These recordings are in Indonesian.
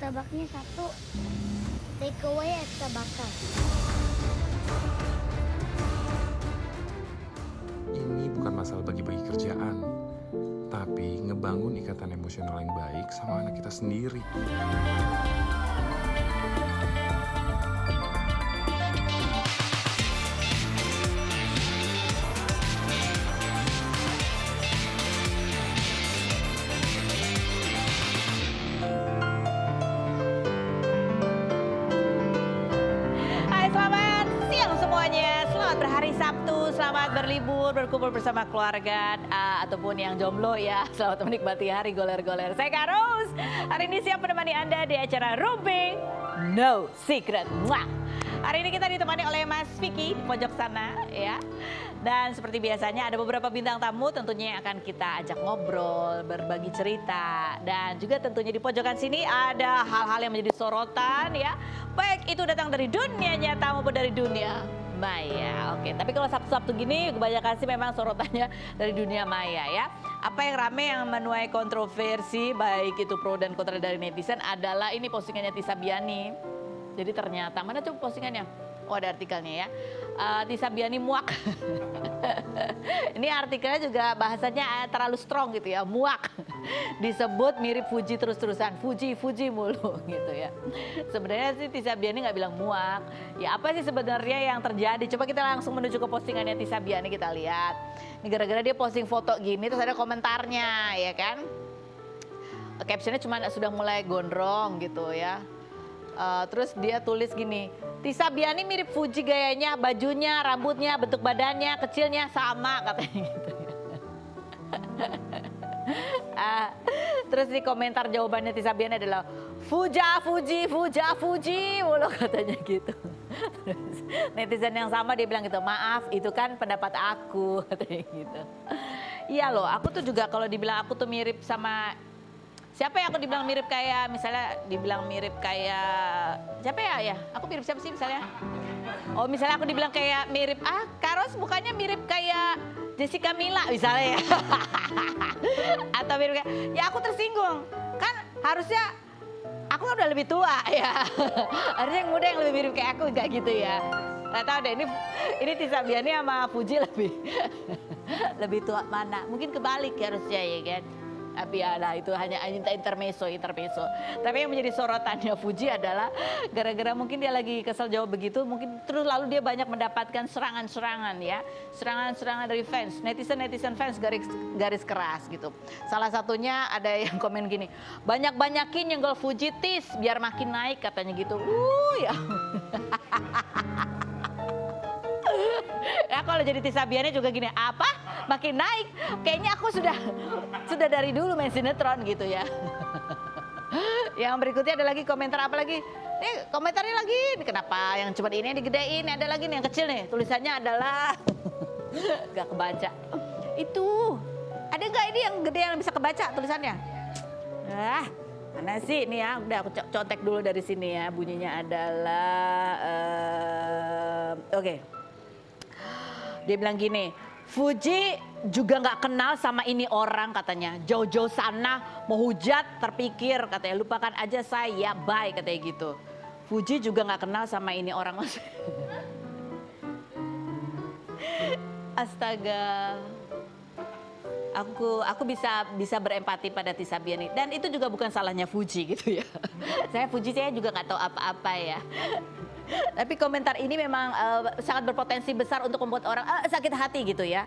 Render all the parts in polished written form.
martabaknya satu, take away extra bakar. Ini bukan masalah bagi-bagi kerjaan, tapi ngebangun ikatan emosional yang baik sama anak kita sendiri. Hai, selamat siang semuanya. Selamat berhari Sabtu, selamat berlibur, berkumpul bersama keluarga ataupun yang jomblo ya. Selamat menikmati hari goler-goler. Saya Kak Rose. Hari ini siap menemani Anda di acara Romping No Secret. Mwah. Hari ini kita ditemani oleh Mas Vicky di pojok sana ya. Dan seperti biasanya ada beberapa bintang tamu tentunya yang akan kita ajak ngobrol, berbagi cerita. Dan juga tentunya di pojokan sini ada hal-hal yang menjadi sorotan ya. Baik itu datang dari dunia nyata maupun dari dunia maya. Oke, tapi kalau Sabtu-Sabtu gini kebanyakan sih memang sorotannya dari dunia maya ya. Apa yang rame yang menuai kontroversi baik itu pro dan kontra dari netizen adalah ini postingannya Tisa Biani. Jadi ternyata, mana tuh postingannya? Oh ada artikelnya ya. Tisa Biani muak. Ini artikelnya juga bahasanya terlalu strong gitu ya, muak. Disebut mirip Fuji terus-terusan, Fuji mulu gitu ya. Sebenarnya sih Tisa Biani nggak bilang muak. Ya apa sih sebenarnya yang terjadi? Coba kita langsung menuju ke postingannya Tisa Biani, kita lihat. Ini gara-gara dia posting foto gini terus ada komentarnya ya kan. Captionnya cuma sudah mulai gondrong gitu ya. Terus dia tulis gini, Tisa Biani mirip Fuji gayanya, bajunya, rambutnya, bentuk badannya, kecilnya sama katanya gitu. Terus di komentar jawabannya Tisa Biani adalah Fuji, mulu katanya gitu. Terus netizen yang sama dia bilang gitu, maaf itu kan pendapat aku katanya gitu. Iya loh, aku tuh juga kalau dibilang aku tuh mirip sama siapa yang aku dibilang mirip kayak, misalnya dibilang mirip kayak, siapa ya? Aku mirip siapa sih misalnya? Oh misalnya aku dibilang kayak mirip, Karos mukanya mirip kayak Jessica Mila misalnya ya. Atau mirip kayak, ya aku tersinggung. Kan harusnya, aku kan udah lebih tua ya. Harusnya yang muda yang lebih mirip kayak aku, enggak gitu ya. Gak tau deh, ini Tisa Biani sama Fuji lebih tua mana. Mungkin kebalik ya harusnya ya kan. Tapi ya lah itu hanya intermezzo. Tapi yang menjadi sorotannya Fuji adalah gara-gara mungkin dia lagi kesel jawab begitu, mungkin terus lalu dia banyak mendapatkan serangan-serangan ya. Serangan-serangan dari fans, netizen fans garis keras gitu. Salah satunya ada yang komen gini, banyak-banyakin nyenggol Fuji Tis biar makin naik katanya gitu. Ya. Ya kalau jadi Tisa Biani juga gini, apa? Makin naik? Kayaknya aku sudah dari dulu main sinetron gitu ya. Yang berikutnya ada lagi komentar apa lagi? Nih komentarnya lagi, kenapa yang cuma ini yang digedein, ada lagi nih yang kecil nih. Tulisannya adalah, gak kebaca. Itu, ada nggak ini yang gede yang bisa kebaca tulisannya? Mana sih ini ya, udah aku contek dulu dari sini ya. Bunyinya adalah, oke. Dia bilang gini, Fuji juga nggak kenal sama ini orang katanya. Jauh-jauh sana mau hujat terpikir katanya, lupakan aja saya, bye katanya gitu. Fuji juga nggak kenal sama ini orang. Astaga. Aku bisa berempati pada Tisa Biani, dan itu juga bukan salahnya Fuji gitu ya. Saya juga nggak tahu apa-apa ya. Tapi komentar ini memang sangat berpotensi besar untuk membuat orang sakit hati gitu ya.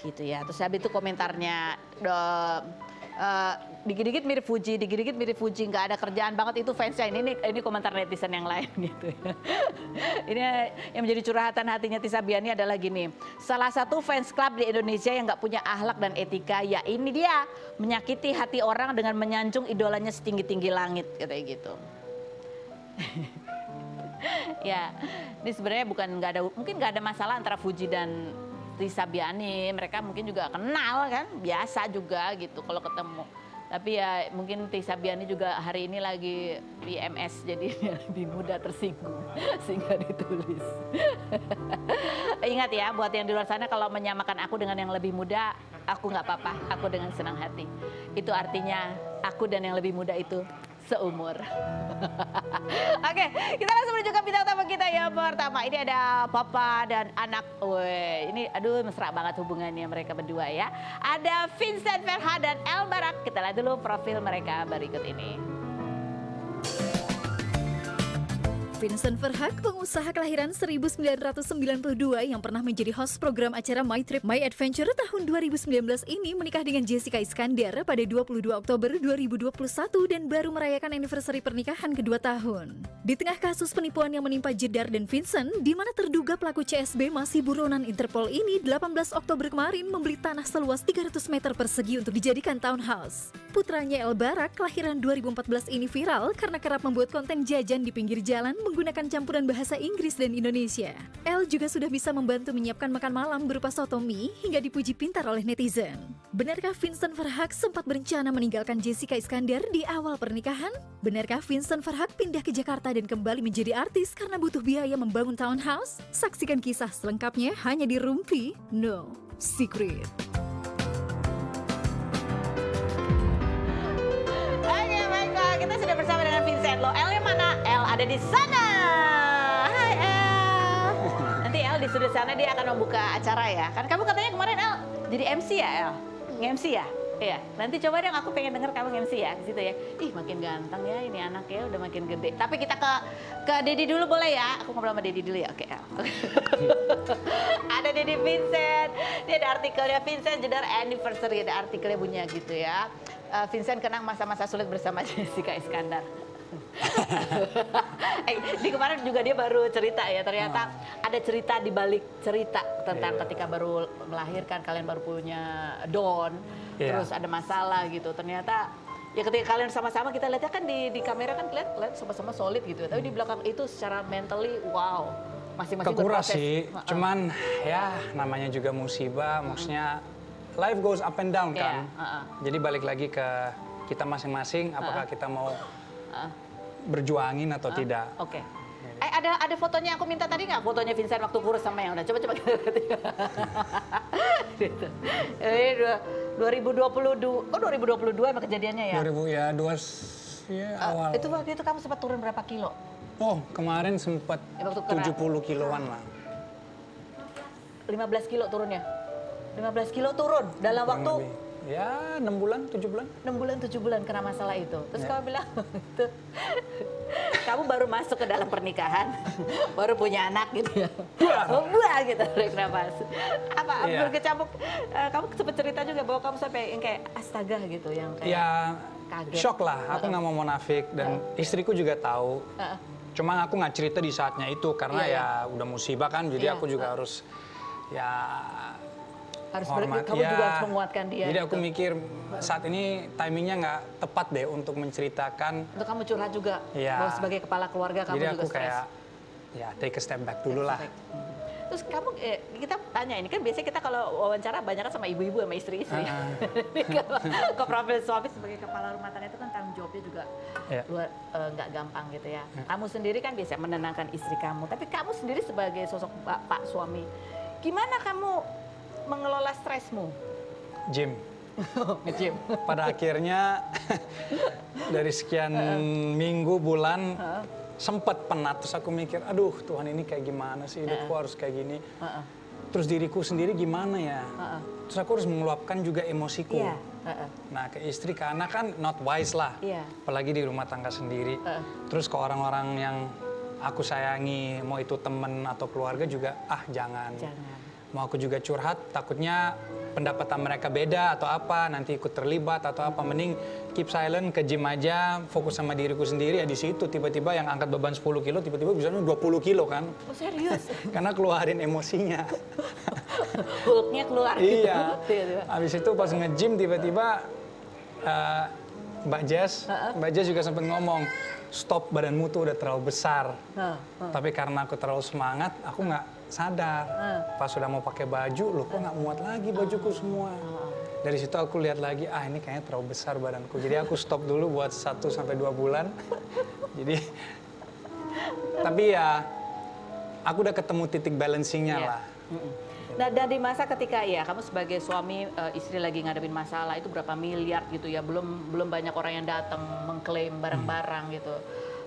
Gitu ya. Terus habis itu komentarnya dikit-dikit mirip Fuji, nggak ada kerjaan banget itu fansnya. Ini komentar netizen yang lain gitu ya. Ini yang menjadi curhatan hatinya Tisa Biani adalah gini. Salah satu fans club di Indonesia yang nggak punya akhlak dan etika, ya ini dia menyakiti hati orang dengan menyanjung idolanya setinggi-tinggi langit kayak gitu. Ya, ini sebenarnya mungkin nggak ada masalah antara Fuji dan Tisa Biani. Mereka mungkin juga kenal kan, biasa juga gitu kalau ketemu. Tapi ya mungkin Tisa Biani juga hari ini lagi PMS, jadi lebih mudah tersinggung sehingga ditulis. Ingat ya, buat yang di luar sana kalau menyamakan aku dengan yang lebih muda, aku nggak apa-apa, aku dengan senang hati. Itu artinya aku dan yang lebih muda itu seumur. Oke, kita langsung menuju ke bintang tamu kita ya. Pertama, ini ada papa dan anak. Wih, ini aduh mesra banget hubungannya mereka berdua ya. Ada Vincent Verha dan El Barak. Kita lihat dulu profil mereka berikut ini. Vincent Verhaak, pengusaha kelahiran 1992 yang pernah menjadi host program acara My Trip My Adventure tahun 2019 ini menikah dengan Jessica Iskandar pada 22 Oktober 2021 dan baru merayakan anniversary pernikahan kedua tahun. Di tengah kasus penipuan yang menimpa Jedar dan Vincent, di mana terduga pelaku CSB masih buronan Interpol ini 18 Oktober kemarin membeli tanah seluas 300 meter persegi untuk dijadikan townhouse. Putranya El Barak, kelahiran 2014 ini viral karena kerap membuat konten jajan di pinggir jalan menggunakan campuran bahasa Inggris dan Indonesia. El juga sudah bisa membantu menyiapkan makan malam berupa soto mie hingga dipuji pintar oleh netizen. Benarkah Vincent Verhaak sempat berencana meninggalkan Jessica Iskandar di awal pernikahan? Benarkah Vincent Verhaak pindah ke Jakarta dan kembali menjadi artis karena butuh biaya membangun townhouse? Saksikan kisah selengkapnya hanya di Rumpi No Secret. Oke, baiklah. Kita sudah bersama dengan Vincent. Lo, El yang mana? El ada di sana. Hai El. Nanti El di sudut sana dia akan membuka acara ya. Kan kamu katanya kemarin El jadi MC ya El? Nge-MC ya? Iya. Nanti coba dong, aku pengen denger kamu nge-MC ya di situ ya. Ih, makin ganteng ya ini anak ya, udah makin gede. Tapi kita ke Dedi dulu boleh ya? Aku ngobrol sama Dedi dulu ya. Oke El. Ada Dedi Vincent. Dia ada artikelnya Vincent Jedar Anniversary, ada artikelnya bunyinya gitu ya. Vincent kenang masa-masa sulit bersama Jessica Iskandar. Di kemarin juga dia baru cerita ya, ternyata ada cerita di balik cerita tentang ketika baru melahirkan, kalian baru punya Don, terus ada masalah gitu. Ternyata ya ketika kalian sama-sama kita lihatnya kan di kamera kan lihat sama-sama solid gitu. Tapi di belakang itu secara mentally wow, masing-masing kekuras berproses. sih. Cuman ya namanya juga musibah, maksudnya life goes up and down kan. Jadi balik lagi ke kita masing-masing, apakah kita mau berjuangin atau tidak. Oke. Ada fotonya aku minta tadi nggak? Fotonya Vincent waktu kurus sama yang udah. Coba kita lihat. Gitu. Ini 2022. Oh 2022 emang kejadiannya ya? 2000 ya awal. Itu waktu itu kamu sempat turun berapa kilo? Oh kemarin sempat 70 kiloan lah. 15 kilo turunnya? 15 kilo turun dalam Kurang waktu? lebih. Ya 6 bulan, 7 bulan. 6 bulan, 7 bulan kena masalah itu. Terus kamu bilang, itu, kamu baru masuk ke dalam pernikahan, baru punya anak gitu ya. Buah gitu, tarik nafas. Apa, berkecamuk, kamu sempat cerita juga bahwa kamu sampai yang kayak astaga gitu. Yang kayak Ya kaget. shock lah, aku nggak mau munafik dan istriku juga tahu. Cuman aku nggak cerita di saatnya itu karena ya udah musibah kan, jadi aku juga harus ya hormat. Kamu juga harus menguatkan dia. Jadi aku gitu. mikir saat ini timingnya nggak tepat deh untuk menceritakan. Untuk kamu curhat juga, bahwa sebagai kepala keluarga kamu jadi juga aku stres. kayak ya take a step back dulu lah. Terus kamu, kita tanya ini kan biasanya kita kalau wawancara banyak kan sama ibu-ibu sama istri-istri. Kalau ke profil suami sebagai kepala rumah tangga itu kan tanggung jawabnya juga nggak gampang gitu ya. Kamu sendiri kan biasa menenangkan istri kamu, tapi kamu sendiri sebagai sosok bapak suami, gimana kamu mengelola stresmu? Gym. Nge-gym. Pada akhirnya dari sekian minggu, bulan, sempat penat. Terus aku mikir, aduh Tuhan ini kayak gimana sih, hidupku harus kayak gini. Terus diriku sendiri gimana ya? Terus aku harus mengeluapkan juga emosiku. Nah ke istri, ke anak kan not wise lah. Apalagi di rumah tangga sendiri. Terus ke orang-orang yang aku sayangi, mau itu temen atau keluarga juga, jangan. Mau aku juga curhat, takutnya pendapatan mereka beda atau apa, nanti ikut terlibat atau apa. Mending keep silent, ke gym aja, fokus sama diriku sendiri. Ya di situ tiba-tiba yang angkat beban 10 kilo, tiba-tiba bisa 20 kilo kan. Oh serius? Karena keluarin emosinya. Hulknya keluar gitu. Iya. Habis itu pas nge-gym tiba-tiba Mbak Jess juga sempat ngomong, stop, badanmu tuh udah terlalu besar. Tapi karena aku terlalu semangat, aku nggak sadar. Pas sudah mau pakai baju, loh kok nggak muat lagi bajuku semua. Dari situ aku lihat lagi, ini kayaknya terlalu besar badanku. Jadi aku stop dulu buat 1 sampai 2 bulan. Jadi, tapi ya aku udah ketemu titik balancingnya lah. Nah, dan di masa ketika ya kamu sebagai suami, istri lagi ngadepin masalah itu berapa miliar gitu ya, belum banyak orang yang datang mengklaim barang-barang gitu.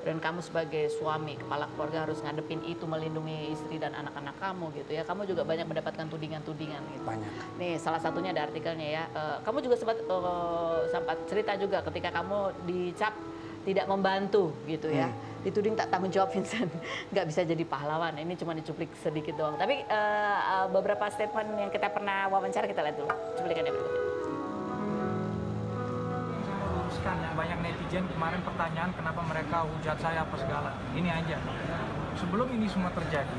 Dan kamu sebagai suami, kepala keluarga harus ngadepin itu, melindungi istri dan anak-anak kamu gitu ya. Kamu juga banyak mendapatkan tudingan-tudingan gitu. Banyak. Nih salah satunya ada artikelnya ya. Kamu juga sempat cerita juga ketika kamu dicap tidak membantu gitu ya. Dituding tak tanggung jawab Vincent, nggak bisa jadi pahlawan. Ini cuma dicuplik sedikit doang. Tapi beberapa statement yang kita pernah wawancara kita lihat dulu. Cuplikannya berikut ini. Yang banyak netizen kemarin pertanyaan kenapa mereka hujat saya apa segala. Ini aja. Sebelum ini semua terjadi,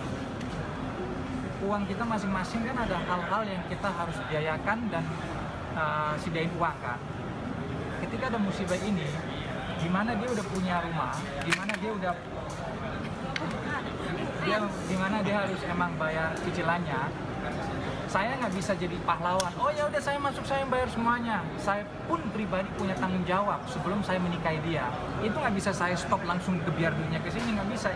uang kita masing-masing kan ada hal-hal yang kita harus biayakan dan sediain uang kan. Ketika ada musibah ini, di mana dia udah punya rumah, di mana dia harus emang bayar cicilannya. Saya nggak bisa jadi pahlawan. Oh ya udah saya masuk, saya bayar semuanya. Saya pun pribadi punya tanggung jawab sebelum saya menikahi dia. Itu nggak bisa saya stop langsung gebiar dunia ke sini, nggak bisa.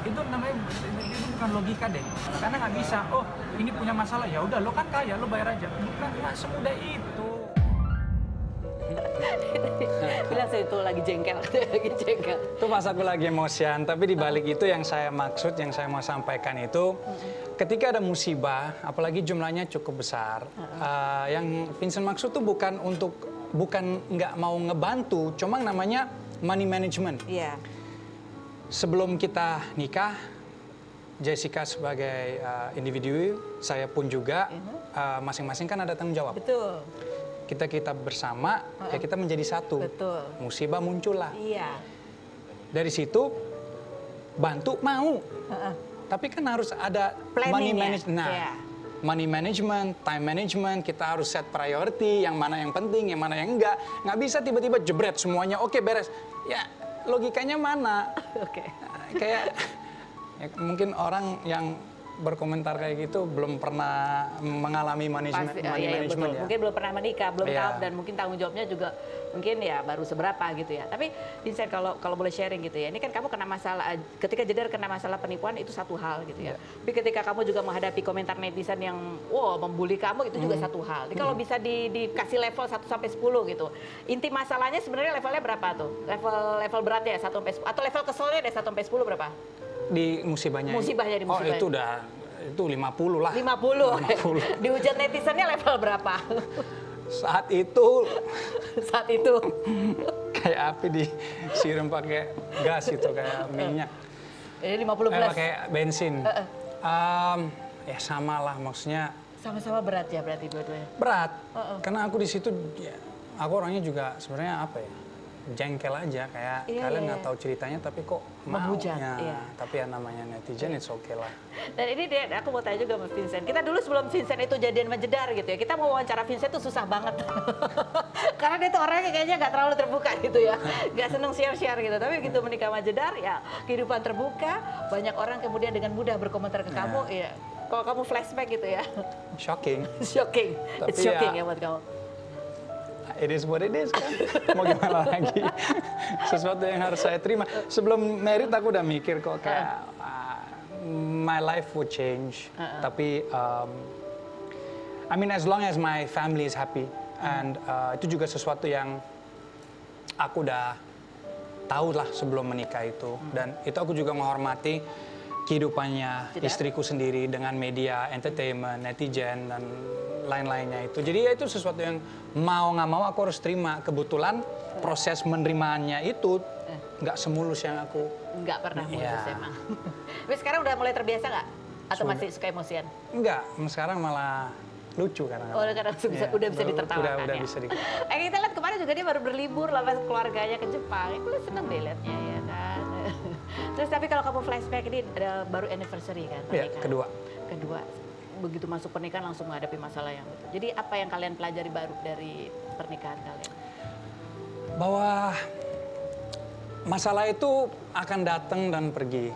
Itu namanya itu bukan logika deh. Karena nggak bisa. Oh ini punya masalah, ya udah lo kan kaya, lo bayar aja. Bukan, nggak semudah itu. Bilang saya itu lagi jengkel. Itu pas aku lagi emosian, tapi di balik itu yang saya maksud, yang saya mau sampaikan itu, ketika ada musibah, apalagi jumlahnya cukup besar, yang Vincent maksud tuh bukan nggak mau ngebantu, cuma namanya money management. Iya. Sebelum kita nikah, Jessica sebagai individu, saya pun juga, masing-masing kan ada tanggung jawab. Betul. Kita bersama, ya kita menjadi satu. Betul. Musibah muncullah. Iya. Dari situ bantu mau, tapi kan harus ada money management. Nah, money management, time management, kita harus set priority, yang mana yang penting, yang mana yang enggak. Nggak bisa tiba-tiba jebret semuanya, oke beres. Ya logikanya mana? Oke. Kayak ya, mungkin orang yang berkomentar kayak gitu belum pernah mengalami money management betul. ya. Mungkin belum pernah menikah, belum Iya. tahu, dan mungkin tanggung jawabnya juga mungkin ya baru seberapa gitu ya. Tapi Vincent kalau boleh sharing gitu ya, ini kan kamu kena masalah, ketika Jedar kena masalah penipuan itu satu hal gitu ya. Tapi ketika kamu juga menghadapi komentar netizen yang membuli kamu itu juga satu hal. Jadi kalau bisa dikasih level 1 sampai 10 gitu. Inti masalahnya sebenarnya levelnya berapa tuh? Level beratnya 1 sampai 10 atau level keselnya dari 1 sampai 10 berapa? Di musibahnya. Musibahnya di musibah. Oh itu udah, itu 50 lah. 50. Dihujat netizennya level berapa? Saat itu kayak api disiram pakai gas itu, kayak minyak. Jadi 50 plus. Pakai bensin. Ya sama lah, maksudnya. Sama-sama berat ya berarti dua-duanya. Berat. Karena aku di situ, ya, aku orangnya juga sebenarnya apa ya? Jengkel aja, kayak kalian nggak tahu ceritanya tapi kok mau ya. Tapi ya namanya netizen, it's okay lah. Dan ini dia, aku mau tanya juga sama Vincent. Kita dulu sebelum Vincent itu jadian sama Jedar gitu ya, kita mau wawancara Vincent tuh susah banget. Karena dia tuh orangnya kayaknya nggak terlalu terbuka gitu ya, nggak seneng share-share gitu. Tapi begitu menikah sama Jedar ya kehidupan terbuka, banyak orang kemudian dengan mudah berkomentar ke kamu. Ya, kalau kamu flashback gitu ya. Shocking. Shocking. Tapi It's shocking ya buat kamu. It is what it is kan, mau gimana lagi, sesuatu yang harus saya terima. Sebelum married aku udah mikir kok kayak my life would change, tapi I mean as long as my family is happy, and itu juga sesuatu yang aku udah tahu lah sebelum menikah itu, dan itu aku juga menghormati kehidupannya istriku sendiri dengan media, entertainment, netizen, dan lain-lainnya itu. Jadi ya itu sesuatu yang mau nggak mau aku harus terima. Kebetulan proses menerimanya itu nggak semulus yang aku... Nggak pernah mulus emang. Tapi sekarang udah mulai terbiasa nggak? Atau masih suka emosian? Enggak, sekarang malah lucu karena... Oh, karena udah bisa ditertawakan udah ya? bisa kita lihat kemarin juga dia baru berlibur lah keluarganya ke Jepang. Aku seneng deh liatnya ya kan. Terus tapi kalau kamu flashback ini baru anniversary kan? Iya, kedua. Begitu masuk pernikahan langsung menghadapi masalah yang betul. Jadi apa yang kalian pelajari baru dari pernikahan kalian? Bahwa masalah itu akan datang dan pergi.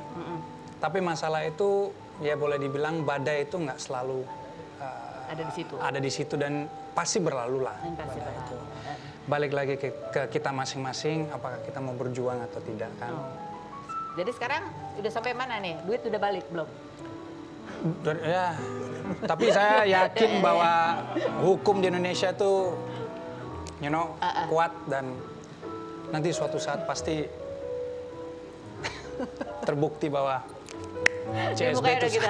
Tapi masalah itu ya boleh dibilang badai itu nggak selalu ada di situ dan pasti berlalu lah. Pasti berlalu. Balik lagi ke kita masing-masing, apakah kita mau berjuang atau tidak kan? Jadi sekarang udah sampai mana nih? Duit udah balik belum? Ya, tapi saya yakin bahwa hukum di Indonesia tuh, kuat dan nanti suatu saat pasti terbukti bahwa CSB Mukanya itu udah gitu,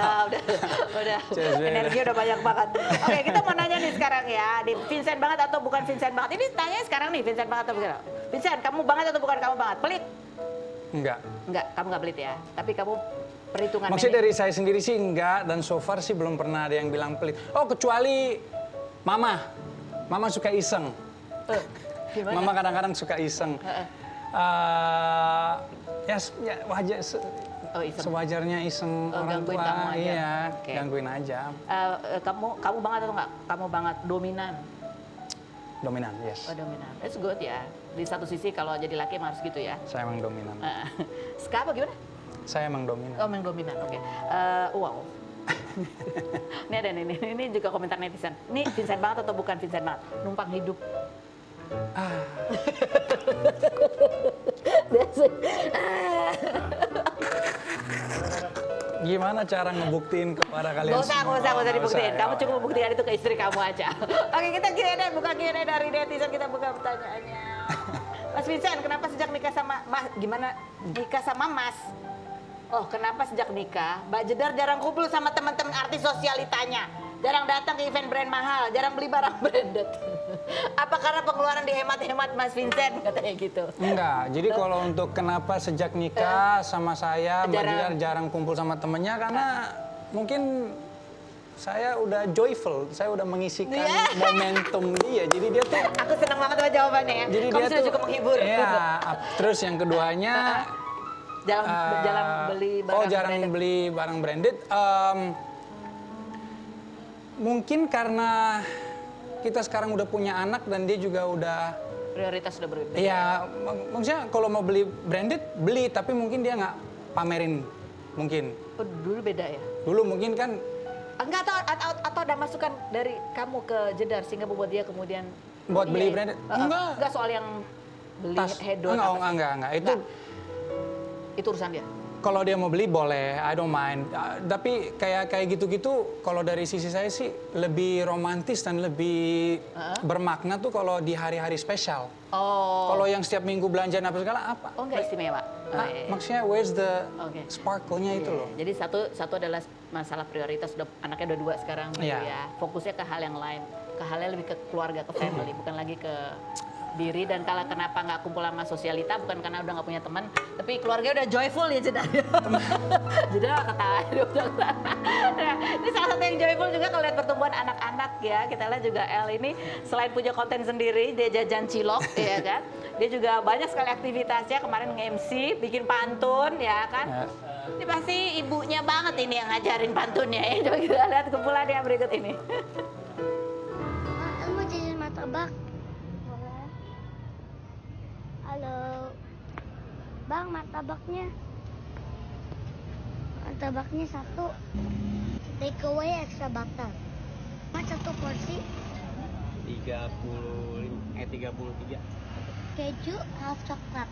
udah CSB energi udah banyak banget. Oke, kita mau nanya nih sekarang ya, di Vincent banget atau bukan Vincent banget? Ini tanya sekarang nih, Vincent banget atau bukan? Vincent, kamu banget atau bukan kamu banget? Pelit? Enggak. Enggak, kamu nggak pelit ya. Tapi kamu perhitungan. Maksudnya dari saya sendiri sih enggak, dan so far sih belum pernah ada yang bilang pelit. Oh, kecuali Mama. Mama suka iseng. Gimana? Mama kadang-kadang suka iseng. Ya wajar. Iseng. Sewajarnya iseng orang gangguin tua. kamu aja. Iya, Oke. gangguin aja. Kamu banget atau enggak? Kamu banget dominan. Dominan, yes. Oh, dominan. It's good ya. Di satu sisi kalau jadi laki emang harus gitu ya. Saya emang dominan. Ska apa gimana? Saya emang dominan. Oh, emang dominan. Oke. Wow. Ini ada nih, ini juga komentar netizen. Ini Vincent banget atau bukan Vincent banget? Numpang hidup. Gimana cara ngebuktiin kepada kalian Gak usah dibuktiin. Kamu ya. cukup buktikan itu ke istri kamu aja. Oke, kita Q&A, buka Q&A dari netizen, kita buka pertanyaannya. Mas Vincent, kenapa sejak nikah sama Mas, gimana nikah sama Mas? Oh, kenapa sejak nikah, Mbak Jedar jarang kumpul sama teman-teman artis sosialitanya? Jarang datang ke event brand mahal, jarang beli barang branded. Apa karena pengeluaran dihemat-hemat Mas Vincent, katanya gitu? Enggak, jadi kalau untuk kenapa sejak nikah sama saya, Mbak Jedar jarang kumpul sama temennya, karena mungkin saya udah joyful, saya udah mengisikan momentum dia. Jadi dia tuh... Aku senang banget sama jawabannya ya. Jadi Kamu dia sudah tuh, cukup menghibur. Iya, terus yang keduanya... Jarang beli barang jarang branded. beli barang branded. Mungkin karena kita sekarang udah punya anak dan dia juga udah... Prioritas sudah berbeda. Iya, maksudnya kalau mau beli branded, beli. Tapi mungkin dia nggak pamerin, mungkin. Oh, dulu beda ya? Dulu mungkin kan... Enggak, atau ada masukan dari kamu ke Jedar sehingga membuat dia kemudian... Buat beli branded? Enggak soal yang beli head-on. Enggak. Itu urusan dia? Kalau dia mau beli boleh, I don't mind. Tapi kayak gitu-gitu, kalau dari sisi saya sih lebih romantis dan lebih bermakna tuh kalau di hari-hari spesial. Oh. Kalau yang setiap minggu belanja apa segala apa? Oh, enggak istimewa. Maksudnya where's the sparkle-nya itu loh. Jadi satu adalah masalah prioritas, anaknya udah 2 sekarang gitu ya. Fokusnya ke hal yang lain, ke hal yang lebih ke keluarga, ke family, bukan lagi ke diri. Dan kalau kenapa nggak kumpul sama sosialita bukan karena udah nggak punya teman, tapi keluarga udah joyful ya Jedar. Jedar ketawa nah, ini salah satu yang joyful juga kalau lihat pertumbuhan anak-anak ya. Kita lihat juga El ini selain punya konten sendiri, dia jajan cilok ya kan. Dia juga banyak sekali aktivitasnya, kemarin nge-MC, bikin pantun ya kan. Ini pasti ibunya banget ini yang ngajarin pantunnya ya. Coba kita lihat kumpulan yang berikut ini. El mau jajan martabak. Halo. Bang, martabaknya. Martabaknya 1. Take away extra butter. Mas 1 porsi. 33. Keju half coklat.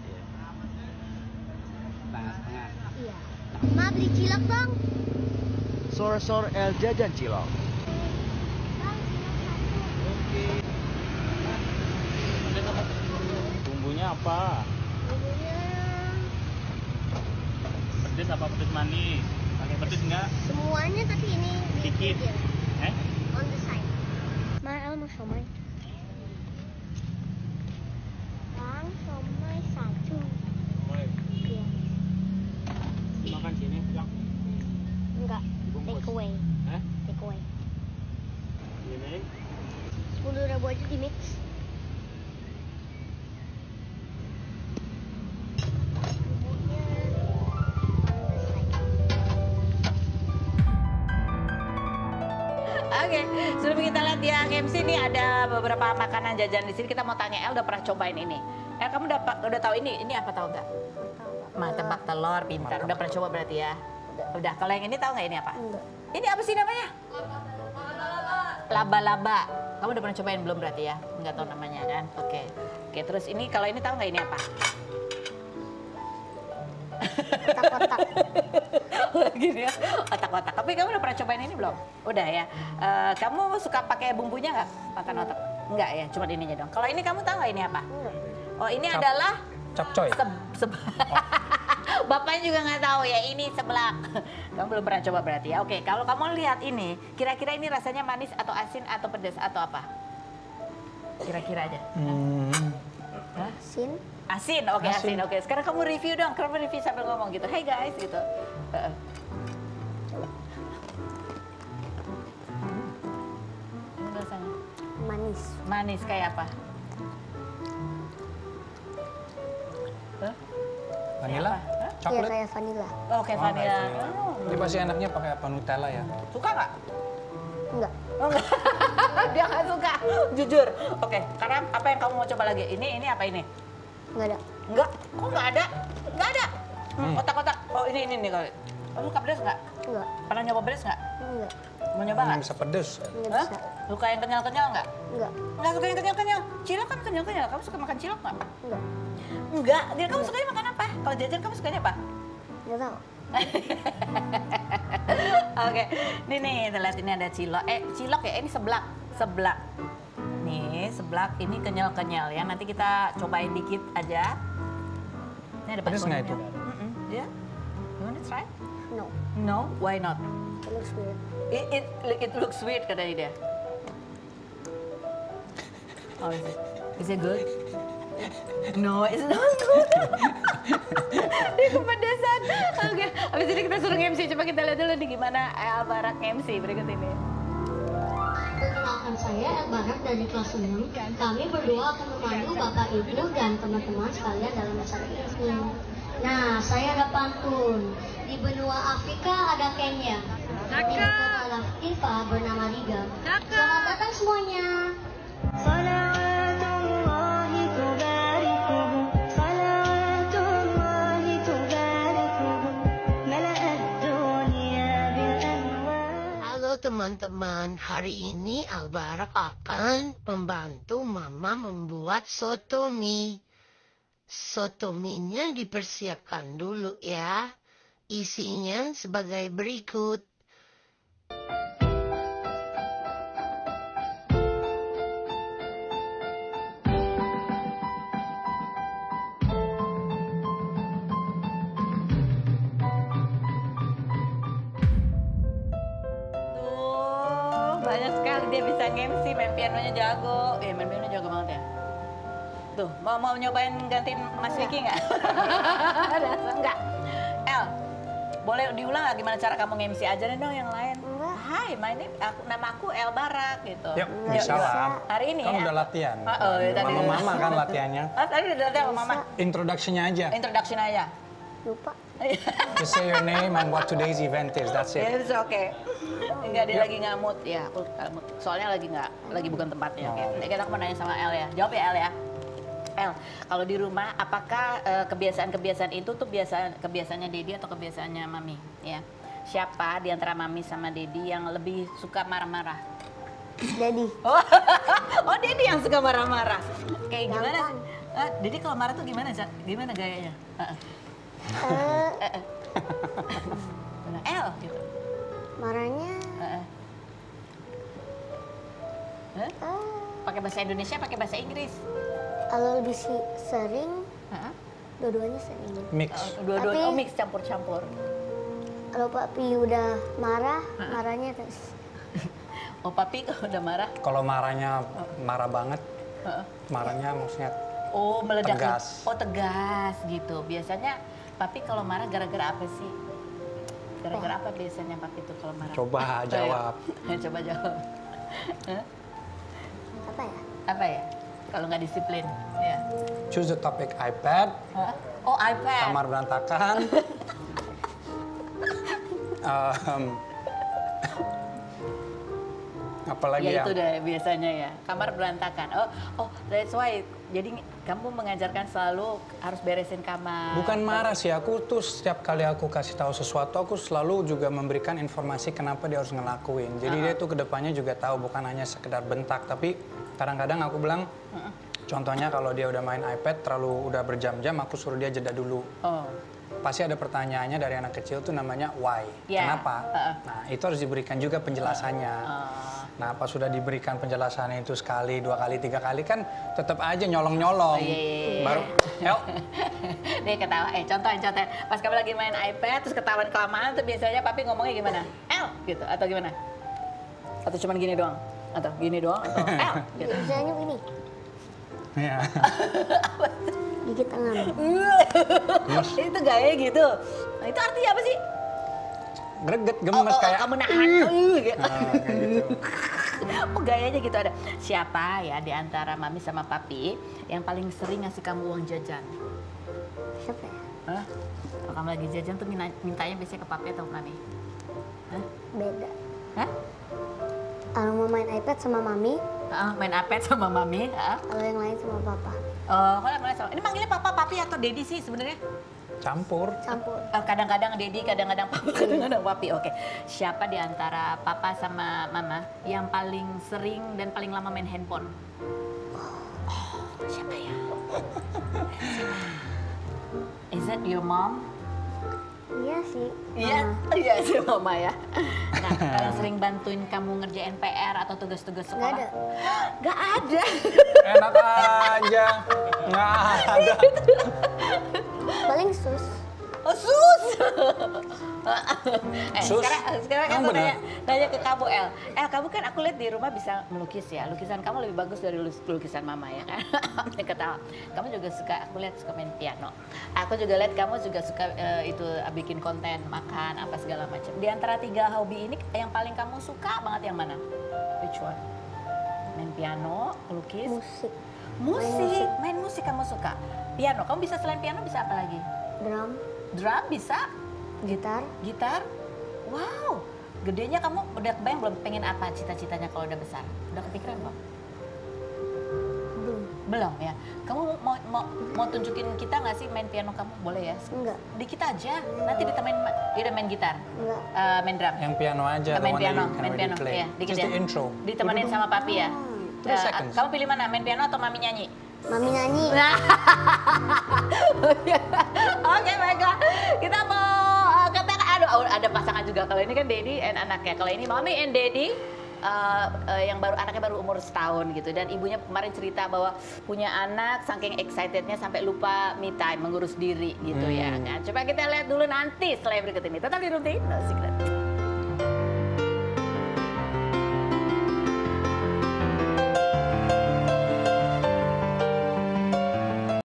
Setengah-setengah. Iya. Ma beli cilok bang. Sor El jajan cilok. Bang, cilok 1. Bumbunya apa? Bumbunya Pedes apa pedes manis? Pakai pedes enggak? semuanya tapi ini Dikit. aja. Eh? On the side. Ma, El mau somai. Bang, somai 1. Boleh. Iya. Makan sini, yang Enggak. Take away. eh? Take away. Ini. 10.000 aja di mix. Bumbunya on the side. Oke, sebelum kita lihat yang MC nih ada beberapa makanan jajan di sini. Kita mau tanya El udah pernah cobain ini. El kamu udah tahu ini apa tahu nggak? Martabak telur, pintar. Udah pernah coba berarti ya? Udah. Kalau yang ini tahu nggak ini apa? Enggak. Ini apa sih namanya? Laba-laba. Kamu udah pernah cobain belum berarti ya? Nggak tahu namanya kan? Oke. Oke, terus ini kalau ini tahu nggak ini apa? otak-otak. Gini ya, otak-otak. Tapi kamu udah pernah cobain ini belum? Udah ya. Kamu suka pakai bumbunya nggak? Makan otak? Enggak ya, cuma ininya dong. Kalau ini kamu tahu nggak ini apa? Oh, ini adalah Capcoy. Bapaknya juga nggak tahu ya, ini seblak. Kamu belum pernah coba berarti ya. Oke, kalau kamu lihat ini, kira-kira ini rasanya manis atau asin atau pedas atau apa? Kira-kira aja. Asin. Asin, oke asin, oke. Sekarang kamu review dong, kamu review sambil ngomong gitu. Hey guys, gitu. Ini rasanya Manis. manis kayak apa? Vanilla? Hah? Iya Coklat? kayak vanilla. Oh, kayak vanilla. Ini pasti enaknya pakai apa Nutella ya? Suka nggak? Enggak. Oh, enggak. Dia nggak suka, jujur. Oke, sekarang apa yang kamu mau coba lagi? Ini apa ini? Enggak ada. Enggak, kok nggak ada? Nggak ada. Otak-otak. Oh, ini kali. Kamu suka pedas nggak? Enggak. Pernah nyoba pedas nggak? Enggak. Mau nyoba nggak? Bisa pedes. Enggak Hah? bisa. Suka yang kenyal-kenyal nggak? Enggak. Nggak suka yang kenyal-kenyal. Cilok kan kenyal-kenyal. Kamu suka makan cilok nggak? Enggak. Enggak. Dia kamu sukanya makan apa? Kalau jajan kamu sukanya apa? Enggak tahu. Oke, nih, kita lihat ini ada cilok. Cilok ya, ini seblak. Seblak. Nih, seblak ini kenyal-kenyal ya. Nanti kita cobain dikit aja. Ini ada Pedes nggak itu? Ya. You wanna try? No. No, why not? It looks weird. It looks sweet kata dia. Oh, is it? Is it good? No, it's not good. Dia kepedesan. Oke, habis ini kita suruh MC. Coba kita lihat dulu nih gimana El Barak MC berikut ini. Perkenalkan saya El Barak dari kelas 6. Kami berdua akan memandu Bapak Ibu dan teman-teman sekalian dalam acara ini. Nah, saya ada pantun. Di benua Afrika ada Kenya. Di kota Latifa bernama Riga. Selamat datang semuanya. Salawatullahi tubarikuhu. Salawatullahi tubarikuhu. Mala'ad dunia bil anwar. Halo teman-teman, hari ini Al-Barak akan membantu Mama membuat soto mie. Soto mie-nya dipersiapkan dulu ya. Isinya sebagai berikut. Banyak sekali dia bisa nge-MC, main pianonya jago. Main piano jago banget ya. Tuh, mau nyobain gantiin Mas Vicky nggak? Enggak. El, boleh diulang nggak gimana cara kamu nge-MC? Ajarin dong yang lain. Hai, nama aku El Barak gitu. Yuk, bisa lah. Hari ini Kamu ya? udah latihan. Tadi. Mama kan latihannya. Tadi udah latihan sama Mama. Introduction-nya aja. Introduction aja. Lupa. Just say your name and what today's event is. That's it. It's okay. Enggak, dia lagi nggak mood ya. Aku mood. Soalnya lagi bukan tempatnya. Oke. Kita mau nanya sama El ya. Jawab ya El ya. El, kalau di rumah apakah kebiasaan-kebiasaan itu tuh kebiasaannya Dedi atau kebiasaannya Mami? Ya. Siapa di antara Mami sama Dedi yang lebih suka marah-marah? Daddy. Oh, Dedi yang suka marah-marah. Kayak gimana sih? Dedi kalau marah tuh gimana gayanya? El gitu. Marahnya pakai bahasa Indonesia, pakai bahasa Inggris. kalau lebih sering dua-duanya sering. Mix. Dua-duanya mix, campur-campur. Kalau Papi udah marah, marahnya terus. Oh, Papi kalau udah marah? Kalau marahnya marah banget, marahnya maksudnya meledak. tegas. Oh, tegas gitu. Biasanya Papi kalau marah gara-gara apa sih? Gara-gara apa biasanya Papi tuh kalau marah? Coba jawab. Coba jawab. Apa ya? Apa ya? Kalau nggak disiplin, ya. Choose the topic iPad. Oh, iPad. Kamar berantakan. Apalagi ya ya? itu deh biasanya ya, kamar berantakan. Oh, that's why. Jadi kamu mengajarkan selalu harus beresin kamar. Bukan marah sih, aku tuh setiap kali aku kasih tahu sesuatu, aku selalu juga memberikan informasi kenapa dia harus ngelakuin. Jadi dia tuh kedepannya juga tahu, bukan hanya sekedar bentak, tapi kadang-kadang aku bilang, Contohnya kalau dia udah main iPad udah berjam-jam, aku suruh dia jeda dulu. Pasti ada pertanyaannya dari anak kecil tuh namanya why, kenapa? Nah itu harus diberikan juga penjelasannya. Nah pas sudah diberikan penjelasannya itu sekali, 2 kali, 3 kali kan tetap aja nyolong-nyolong. Baru, Dia ketawa, contohin. Pas kamu lagi main iPad terus ketahuan kelamaan tuh biasanya papi ngomongnya gimana? El gitu atau gimana? Atau cuman gini doang? Atau gini doang? Atau El gitu? Biasanya gini. ya. Gigit tangan. Itu gaya gitu. Nah, itu artinya apa sih? Greget, gemes kayak. Kamu nahan. Kayak gitu. Oh gayanya gitu ada. Siapa ya di antara mami sama papi yang paling sering ngasih kamu uang jajan? Siapa ya? Hah? Kalau kamu lagi jajan tuh mintanya biasanya ke papi atau ke mami? Hah? Beda. Hah? Kalau mau main iPad sama mami, Main iPad sama mami? kalau yang lain sama papa. Oh, kalau yang lain sama. Ini manggilnya papa, papi atau dedi sih sebenarnya? Campur. Kadang-kadang dedi, kadang-kadang papa, kadang-kadang papi. Oke. Siapa di antara papa sama mama yang paling sering dan paling lama main handphone? Siapa ya? Is it your mom? Iya sih. Iya sih mama ya. Nah, yang sering bantuin kamu ngerjain PR atau tugas-tugas sekolah? Nggak ada. Nggak ada. Enak aja. Nggak ada. Paling sus. Oh, sus. Sus? Sekarang kan Emang aku bener? nanya ke kamu, El. Kamu kan aku lihat di rumah bisa melukis ya. Lukisan kamu lebih bagus dari lukisan mama ya kan? Ketawa. Kamu juga suka, aku lihat suka main piano. Aku juga lihat kamu juga suka bikin konten, makan, apa segala macam. Di antara 3 hobi ini yang paling kamu suka banget yang mana? Which one? Main piano, lukis? Musik. Main musik kamu suka. Piano, kamu bisa selain piano bisa apa lagi? Drum bisa? Gitar. Wow, gedenya kamu udah kebayang belum pengen apa cita-citanya kalau udah besar? Udah kepikiran belum? Belum ya. Kamu mau tunjukin kita nggak sih main piano kamu? Boleh ya? Enggak. Dikit aja. Nanti ditemenin dia main gitar. Enggak. Main drum. Yang piano aja. Main piano, Play. ya, dikit Just ya. the intro. Ditemenin sama papi ya. 3 seconds. Kamu pilih mana? Main piano atau mami nyanyi? Mami nyanyi. Oke, baiklah. Kita mau katakan, ada pasangan juga. Kalau ini kan Daddy and anaknya. Kalau ini Mami and Daddy, yang anaknya baru umur setahun gitu. Dan ibunya kemarin cerita bahwa punya anak, saking excitednya sampai lupa me time, mengurus diri gitu ya kan. Coba kita lihat dulu nanti setelah yang berikut ini. Tetap di Room TV, No Secret.